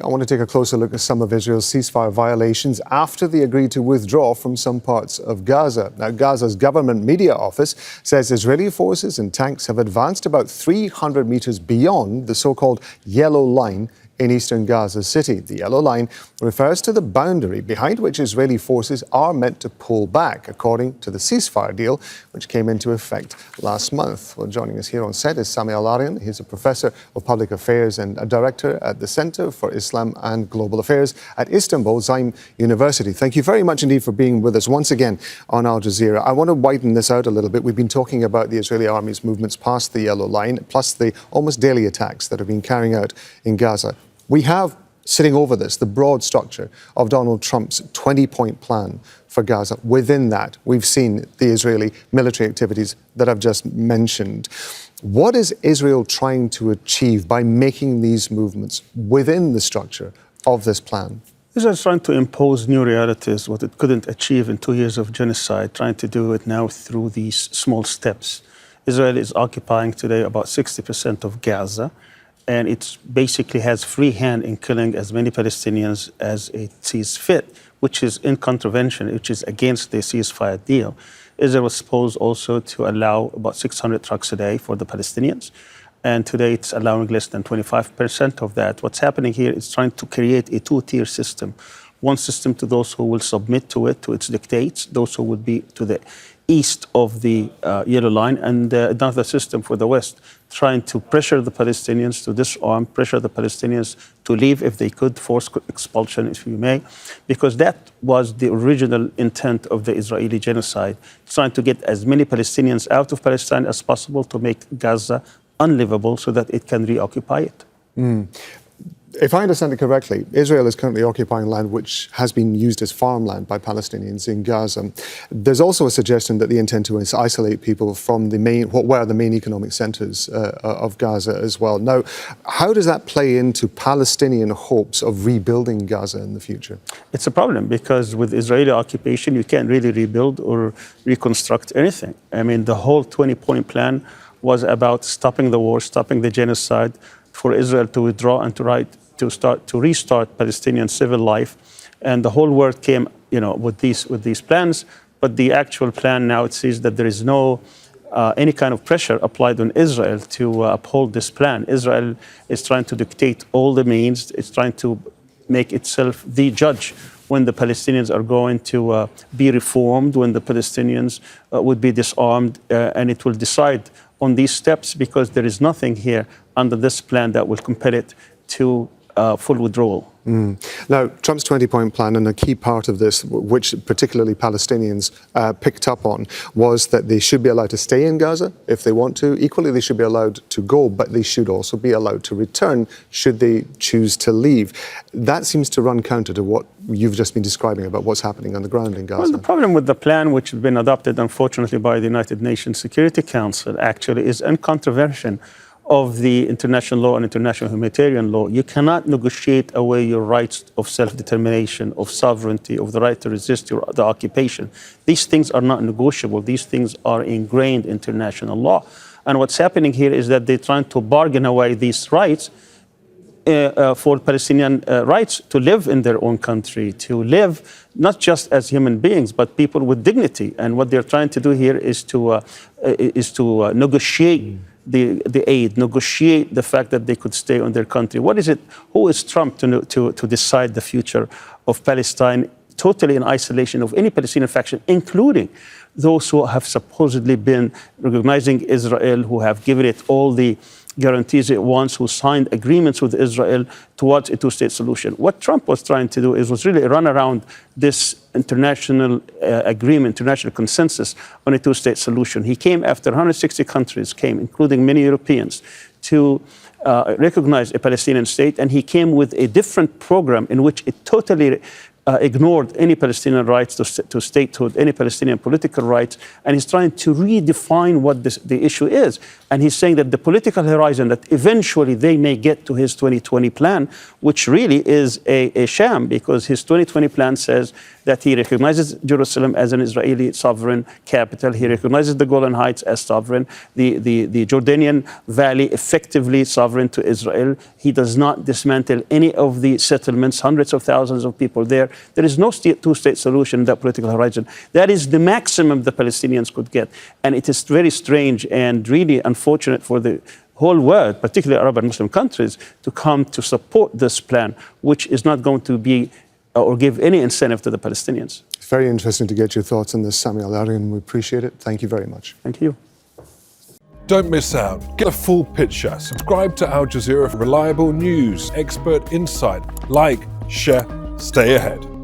I want to take a closer look at some of Israel's ceasefire violations after they agreed to withdraw from some parts of Gaza. Now, Gaza's government media office says Israeli forces and tanks have advanced about 300 meters beyond the so-called yellow line in eastern Gaza City. The yellow line refers to the boundary behind which Israeli forces are meant to pull back, according to the ceasefire deal, which came into effect last month. Well, joining us here on set is Sami Al-Arian. He's a professor of public affairs and a director at the Center for Islam and Global Affairs at Istanbul Zaim University. Thank you very much indeed for being with us once again on Al Jazeera. I want to widen this out a little bit. We've been talking about the Israeli army's movements past the yellow line, plus the almost daily attacks that have been carrying out in Gaza. We have, sitting over this, the broad structure of Donald Trump's 20-point plan for Gaza. Within that, we've seen the Israeli military activities that I've just mentioned. What is Israel trying to achieve by making these movements within the structure of this plan? Israel is trying to impose new realities, what it couldn't achieve in 2 years of genocide, trying to do it now through these small steps. Israel is occupying today about 60% of Gaza, and it basically has free hand in killing as many Palestinians as it sees fit, which is in contravention, which is against the ceasefire deal. Israel was supposed also to allow about 600 trucks a day for the Palestinians, and today it's allowing less than 25% of that. What's happening here is trying to create a two-tier system. One system to those who will submit to it, to its dictates, those who would be to the east of the yellow line, and another system for the West, trying to pressure the Palestinians to disarm, pressure the Palestinians to leave if they could, force expulsion if you may, because that was the original intent of the Israeli genocide, trying to get as many Palestinians out of Palestine as possible to make Gaza unlivable so that it can reoccupy it. If I understand it correctly, Israel is currently occupying land which has been used as farmland by Palestinians in Gaza. There's also a suggestion that they intend to isolate people from what were the main economic centres of Gaza as well. Now, how does that play into Palestinian hopes of rebuilding Gaza in the future? It's a problem because with Israeli occupation, you can't really rebuild or reconstruct anything. I mean, the whole 20-point plan was about stopping the war, stopping the genocide, for Israel to withdraw and to restart Palestinian civil life, and the whole world came, with these plans. But the actual plan now, it sees that there is no any kind of pressure applied on Israel to uphold this plan. Israel is trying to dictate all the means. It's trying to make itself the judge when the Palestinians are going to be reformed, when the Palestinians would be disarmed, and it will decide on these steps because there is nothing here under this plan that will compel it to full withdrawal. Now, Trump's 20-point plan, and a key part of this, which particularly Palestinians picked up on, was that they should be allowed to stay in Gaza if they want to. Equally, they should be allowed to go, but they should also be allowed to return should they choose to leave. That seems to run counter to what you've just been describing about what's happening on the ground in Gaza. Well, the problem with the plan, which has been adopted, unfortunately, by the United Nations Security Council, actually is in contravention of the international law and international humanitarian law. You cannot negotiate away your rights of self-determination, of sovereignty, of the right to resist the occupation. These things are not negotiable. These things are ingrained in international law. And what's happening here is that they're trying to bargain away these rights for Palestinian rights to live in their own country, to live not just as human beings, but people with dignity. And what they're trying to do here is to negotiate the aid, negotiate the fact that they could stay on their country. What is it? Who is Trump to decide the future of Palestine, totally in isolation of any Palestinian faction, including those who have supposedly been recognizing Israel, who have given it all the guarantees it wants, who signed agreements with Israel towards a two-state solution. What Trump was trying to do was really run around this international agreement, international consensus on a two-state solution. He came after 160 countries came, including many Europeans, to recognize a Palestinian state, and he came with a different program in which it totally ignored any Palestinian rights to statehood, any Palestinian political rights, and he's trying to redefine what the issue is. And he's saying that the political horizon, that eventually they may get to his 2020 plan, which really is a sham, because his 2020 plan says that he recognizes Jerusalem as an Israeli sovereign capital. He recognizes the Golan Heights as sovereign, the Jordanian Valley effectively sovereign to Israel. He does not dismantle any of the settlements, hundreds of thousands of people there. There is no two-state solution in that political horizon. That is the maximum the Palestinians could get. And it is very strange and really unfortunate for the whole world, particularly Arab and Muslim countries, to come to support this plan, which is not going to be or give any incentive to the Palestinians. It's very interesting to get your thoughts on this, Sami Al-Arian. We appreciate it. Thank you very much. Thank you. Don't miss out. Get a full picture. Subscribe to Al Jazeera for reliable news, expert insight. Like, share, stay ahead.